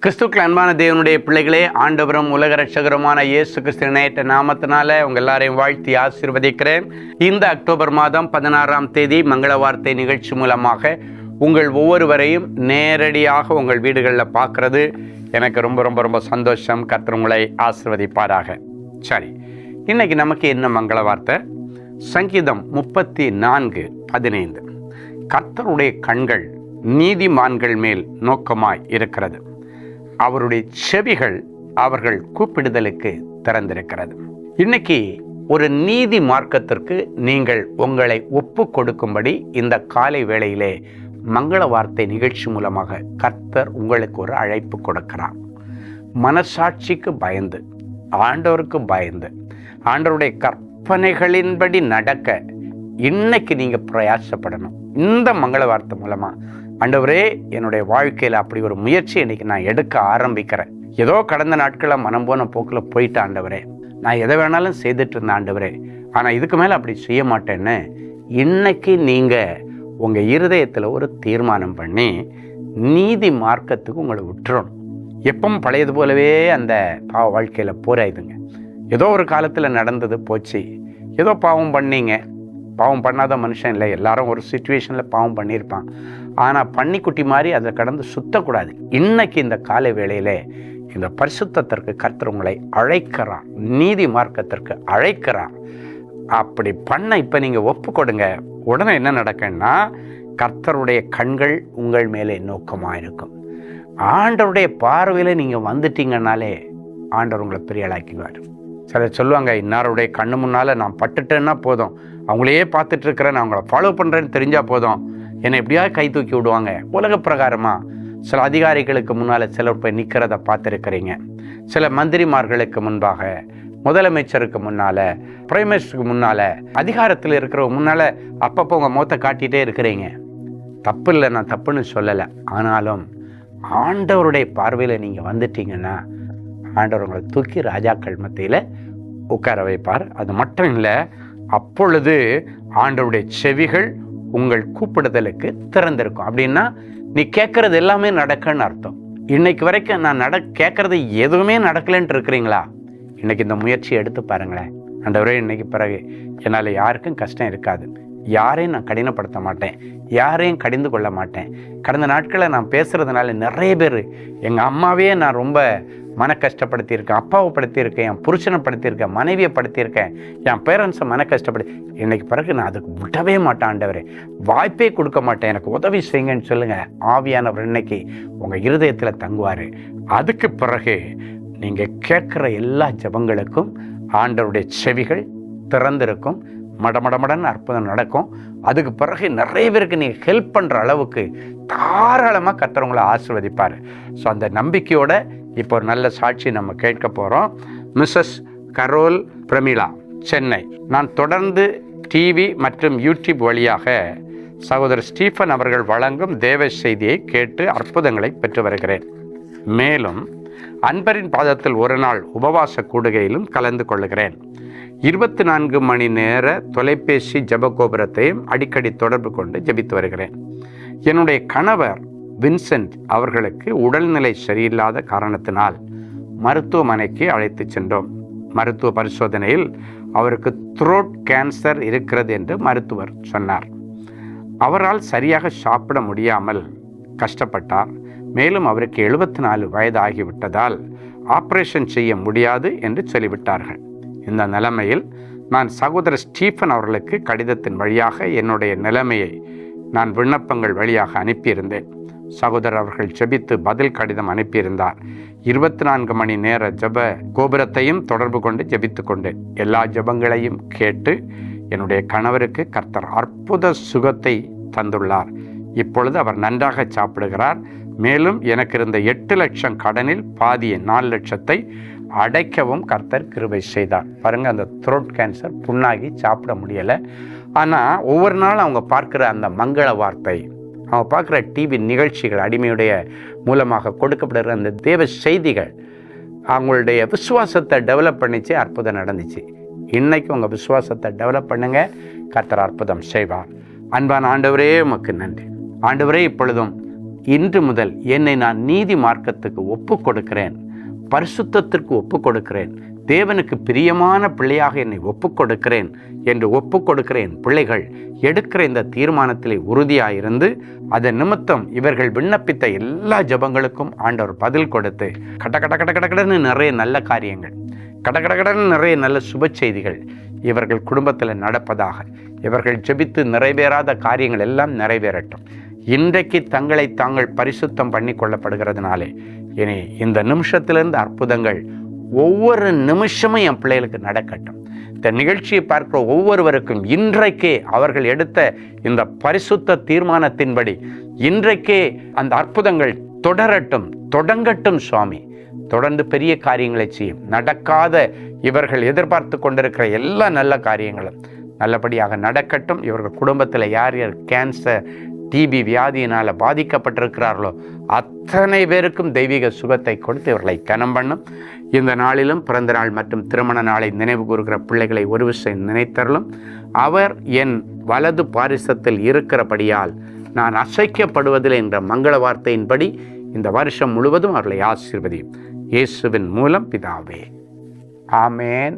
கிறிஸ்துக்கள் அன்பான தேவனுடைய பிள்ளைகளே, ஆண்டவரும் உலக ரட்சகருமான இயேசு கிறிஸ்து நேற்ற நாமத்தினால உங்கள் எல்லாரையும் வாழ்த்தி ஆசீர்வதிக்கிறேன். இந்த அக்டோபர் மாதம் 16ஆம் தேதி மங்கள வார்த்தை நிகழ்ச்சி மூலமாக உங்கள் ஒவ்வொருவரையும் நேரடியாக உங்கள் வீடுகளில் பார்க்கறது எனக்கு ரொம்ப ரொம்ப ரொம்ப சந்தோஷம். கர்த்தர் உங்களை ஆசீர்வதிப்பாராக. சரி, இன்னைக்கு நமக்கு என்ன மங்கள வார்த்தை? சங்கீதம் 34:15. கர்த்தருடைய கண்கள் நீதிமான்கள் மேல் நோக்கமாய் இருக்கிறது, அவருடைய செவிகள் அவர்கள் கூப்பிடுதலுக்கு திறந்திருக்கிறது. இன்னைக்கு ஒரு நீதி மார்க்கத்திற்கு நீங்கள் உங்களை ஒப்பு கொடுக்கும்படி இந்த காலை வேளையிலே மங்கள வார்த்தை நிகழ்ச்சி மூலமாக கர்த்தர் உங்களுக்கு ஒரு அழைப்பு கொடுக்கிறார். மனசாட்சிக்கு பயந்து, ஆண்டவருக்கு பயந்து, ஆண்டவருடைய கற்பனைகளின்படி நடக்க இன்னைக்கு நீங்கள் பிரயாசப்படணும். இந்த மங்கள வார்த்தை மூலமாக, ஆண்டவரே, என்னுடைய வாழ்க்கையில் அப்படி ஒரு முயற்சி இன்னைக்கு நான் எடுக்க ஆரம்பிக்கிறேன். ஏதோ கடந்த நாட்களில் மனம் போன போக்கில் போயிட்டு, ஆண்டவரே, நான் எதை வேணாலும் செய்துட்டு இருந்தேன் ஆண்டவரே, ஆனால் இதுக்கு மேலே அப்படி செய்ய மாட்டேன்னு இன்னைக்கு நீங்கள் உங்கள் இருதயத்தில் ஒரு தீர்மானம் பண்ணி நீதி மார்க்கத்துக்கு உங்களை விட்டுறணும். எப்பவும் பழையது போலவே அந்த பாவ வாழ்க்கையில் போராயுதுங்க. ஏதோ ஒரு காலத்தில் நடந்தது போச்சு, ஏதோ பாவம் பண்ணீங்க. பாவம் பண்ணாத மனுஷன் இல்லை, எல்லாரும் ஒரு சிச்சுவேஷனில் பாவம் பண்ணியிருப்பான். ஆனால் பன்னிக்குட்டி மாதிரி அதை கடந்து சுத்தக்கூடாது. இன்னைக்கு இந்த காலை வேளையிலே இந்த பரிசுத்தத்திற்கு கர்த்தர் உங்களை அழைக்கிறார், நீதி மார்க்கத்திற்கு அழைக்கிறார். அப்படி பண்ண இப்போ நீங்கள் ஒப்பு கொடுங்க. உடனே என்ன நடக்குன்னா, கர்த்தருடைய கண்கள் உங்கள் மேலே நோக்கமாக இருக்கும். ஆண்டவருடைய பார்வையில் நீங்கள் வந்துட்டீங்கன்னாலே ஆண்டவர் உங்களை பெரிய ஆளாக்கிடுவார். சிலர் சொல்லுவாங்க, இன்னாருடைய கண்ணு முன்னால் நான் பட்டுட்டேன்னா போதும், அவங்களையே பார்த்துட்டு இருக்கிறேன், நான் அவங்கள ஃபாலோ பண்ணுறேன்னு தெரிஞ்சால் போதும், என்னை எப்படியாவது கை தூக்கி விடுவாங்க. உலக பிரகாரமாக சில அதிகாரிகளுக்கு முன்னால் சிலர் போய் நிற்கிறத பார்த்துருக்கிறீங்க. சில மந்திரிமார்களுக்கு முன்பாக, முதலமைச்சருக்கு முன்னால், பிரைம் மினிஸ்டருக்கு முன்னால், அதிகாரத்தில் இருக்கிறவங்க முன்னால் அப்பப்போ உங்கள் முகத்தை காட்டிகிட்டே இருக்கிறீங்க. தப்பு இல்லை, நான் தப்புன்னு சொல்லலை. ஆனாலும் ஆண்டவருடைய பார்வையில் நீங்கள் வந்துட்டீங்கன்னா ஆண்டவர் உங்களை தூக்கி ராஜாக்கள் மத்தியில் உட்கார வைப்பார். அது மட்டும் இல்லை, அப்பொழுது ஆண்டவருடைய செவிகள் உங்கள் கூப்பிடுதலுக்கு திறந்திருக்கும். அப்படின்னா நீ கேட்கறது எல்லாமே நடக்குன்னு அர்த்தம். இன்னைக்கு வரைக்கும் நான் கேட்கறது எதுவுமே நடக்கலைன்ட்டு இருக்கிறீங்களா? இன்னைக்கு இந்த முயற்சி எடுத்து பாருங்களேன். ஆண்டவரே, இன்னைக்கு பிறகு என்னால் யாருக்கும் கஷ்டம் இருக்காது, யாரையும் நான் கடினப்படுத்த மாட்டேன், யாரையும் கடிந்து கொள்ள மாட்டேன். கடந்த நாட்களில் நான் பேசுகிறதுனால நிறைய பேர் எங்கள் அம்மாவே நான் ரொம்ப மன கஷ்டப்படுத்தியிருக்கேன், அப்பாவை படுத்தியிருக்கேன், என் புருஷனை படுத்தியிருக்கேன், மனைவியை படுத்தியிருக்கேன், என் பேரண்ட்ஸை மன கஷ்டப்படுத்தி, இன்னைக்கு பிறகு நான் அதுக்கு விடவே மாட்டேன். ஆண்டவரே, வாய்ப்பே கொடுக்க மாட்டேன், எனக்கு உதவி செய்யுங்கன்னு சொல்லுங்கள். ஆவியானவர் இன்னைக்கு உங்கள் இருதயத்தில் தங்குவார். அதுக்கு பிறகு நீங்கள் கேட்குற எல்லா ஜெபங்களுக்கும் ஆண்டவருடைய செவிகள் திறந்திருக்கும். மடமடமடன்னு அற்புதம் நடக்கும். அதுக்கு பிறகு நிறைய பேருக்கு நீங்கள் ஹெல்ப் பண்ணுற அளவுக்கு தாராளமாக கர்த்தர் உங்களை ஆசீர்வதிப்பார். ஸோ அந்த நம்பிக்கையோட இப்போ ஒரு நல்ல சாட்சி நம்ம கேட்க போகிறோம். Mrs Carol Pramila, Chennai. நான் தொடர்ந்து டிவி மற்றும் யூடியூப் வழியாக சகோதரர் ஸ்டீஃபன் அவர்கள் வழங்கும் தேவ செய்தியை கேட்டு அற்புதங்களை பெற்று வருகிறேன். மேலும் அன்பரின் பாதத்தில் ஒரு நாள் உபவாச கூடுகையிலும் கலந்து கொள்கிறேன். 24 மணி நேர தொலைபேசி ஜபகோபுரத்தையும் அடிக்கடி தொடர்பு கொண்டு ஜபித்து வருகிறேன். என்னுடைய கணவர் வின்சென்ட் அவர்களுக்கு உடல்நிலை சரியில்லாத காரணத்தினால் மருத்துவமனைக்கு அழைத்து சென்றோம். மருத்துவ பரிசோதனையில் அவருக்கு த்ரோட் கேன்சர் இருக்கிறது என்று மருத்துவர் சொன்னார். அவரால் சரியாக சாப்பிட முடியாமல் கஷ்டப்பட்டார். மேலும் அவருக்கு 74 வயது ஆகிவிட்டதால் ஆப்ரேஷன் செய்ய முடியாது என்று சொல்லிவிட்டார்கள். இந்த நிலைமையில் நான் சகோதரர் ஸ்டீஃபன் அவர்களுக்கு கடிதத்தின் வழியாக என்னுடைய நிலைமையை நான் விண்ணப்பங்கள் வழியாக அனுப்பியிருந்தேன். சகோதரர் அவர்கள் ஜெபித்து பதில் கடிதம் அனுப்பியிருந்தார். 24 மணி நேர ஜெப கோபுரத்தையும் தொடர்பு கொண்டு ஜெபித்து கொண்டேன். எல்லா ஜெபங்களையும் கேட்டு என்னுடைய கணவருக்கு கர்த்தர் அற்புத சுகத்தை தந்துள்ளார். இப்பொழுது அவர் நன்றாக சாப்பிடுகிறார். மேலும் எனக்கு இருந்த 8 லட்சம் கடனில் பாதியை 4 லட்சத்தை அடைக்கவும் கர்த்தர் கிருபை செய்தார். பாருங்கள், அந்த த்ரோட் கேன்சர் புண்ணாகி சாப்பிட முடியலை. ஆனால் ஒவ்வொரு நாளும் அவங்க பார்க்குற அந்த மங்கள வார்த்தை, அவங்க பார்க்குற டிவி நிகழ்ச்சிகள், அடிமையுடைய மூலமாக கொடுக்கப்படுகிற அந்த தேவ செய்திகள் அவங்களுடைய விசுவாசத்தை டெவலப் பண்ணிச்சு. அற்புதம் நடந்துச்சு. இன்னைக்கு உங்கள் விசுவாசத்தை டெவலப் பண்ணுங்க, கர்த்தர் அற்புதம் செய்வார். அன்பான ஆண்டவரே, உமக்கு நன்றி. ஆண்டவரே, இப்பொழுதும் இன்று முதல் என்னை நான் நீதி மார்க்கத்துக்கு ஒப்பு கொடுக்கிறேன், பரிசுத்தத்திற்கு ஒப்பு கொடுக்கிறேன், தேவனுக்கு பிரியமான பிள்ளையாக என்னை ஒப்பு கொடுக்கிறேன் என்று ஒப்பு கொடுக்கிறேன் பிள்ளைகள் எடுக்கிற இந்த தீர்மானத்திலே உறுதியாயிருந்து அதன் நிமித்தம் இவர்கள் விண்ணப்பித்த எல்லா ஜெபங்களுக்கும் ஆண்டவர் பதில் கொடுத்து கடன்னு நிறைய நல்ல காரியங்கள், கடன்னு நிறைய நல்ல சுப செய்திகள் இவர்கள் குடும்பத்தில் நடப்பதாக, இவர்கள் ஜெபித்து நிறைவேறாத காரியங்கள் எல்லாம் நிறைவேறட்டும். இன்றைக்கு தங்களை தாங்கள் பரிசுத்தம் பண்ணி கொள்ளப்படுகிறதுனாலே இனி இந்த நிமிஷத்திலிருந்து அற்புதங்கள் ஒவ்வொரு நிமிஷமும் என் பிள்ளைகளுக்கு நடக்கட்டும். இந்த நிகழ்ச்சியை பார்க்கிற ஒவ்வொருவருக்கும் இன்றைக்கே அவர்கள் எடுத்த இந்த பரிசுத்த தீர்மானத்தின்படி இன்றைக்கே அந்த அற்புதங்கள் தொடங்கட்டும் சுவாமி. தொடர்ந்து பெரிய காரியங்களை செய்யும். நடக்காத இவர்கள் எதிர்பார்த்து கொண்டிருக்கிற எல்லா நல்ல காரியங்களும் நல்லபடியாக நடக்கட்டும். இவர்கள் குடும்பத்தில் யார் யார் கேன்சர், டிபி வியாதியினால் பாதிக்கப்பட்டிருக்கிறார்களோ அத்தனை பேருக்கும் தெய்வீக சுகத்தை கொடுத்து இவர்களை கனம் பண்ணும். இந்த நாளிலும் பிறந்த நாள் மற்றும் திருமண நாளை நினைவு கூறுகிற பிள்ளைகளை ஒரு விஷயம் நினைத்தரலும். அவர் என் வலது பாரிசத்தில் இருக்கிறபடியால் நான் அசைக்கப்படுவதில்லை என்ற மங்கள வார்த்தையின்படி இந்த வருஷம் முழுவதும் அவர்களை ஆசீர்வதியும். இயேசுவின் மூலம் பிதாவே, ஆமேன்,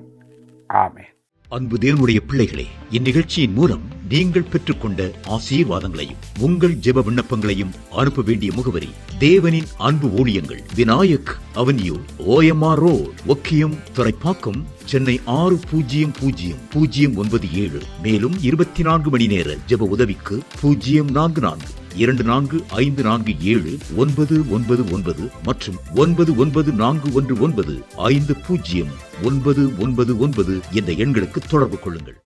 ஆமேன். அன்பு தேவனுடைய பிள்ளைகளே, இந்நிகழ்ச்சியின் மூலம் நீங்கள் பெற்றுக்கொண்ட ஆசீர்வாதங்களையும் உங்கள் ஜெப விண்ணப்பங்களையும் அனுப்ப வேண்டிய முகவரி தேவனின் அன்பு ஊழியங்கள், Vinayak avenue, OMR road, Okkiyam, Thoraipakkam, Chennai 600097. மேலும் 24 மணி நேர ஜெப உதவிக்கு 044-24547-999 மற்றும் 9941950999 என்ற எண்களுக்கு தொடர்பு கொள்ளுங்கள்.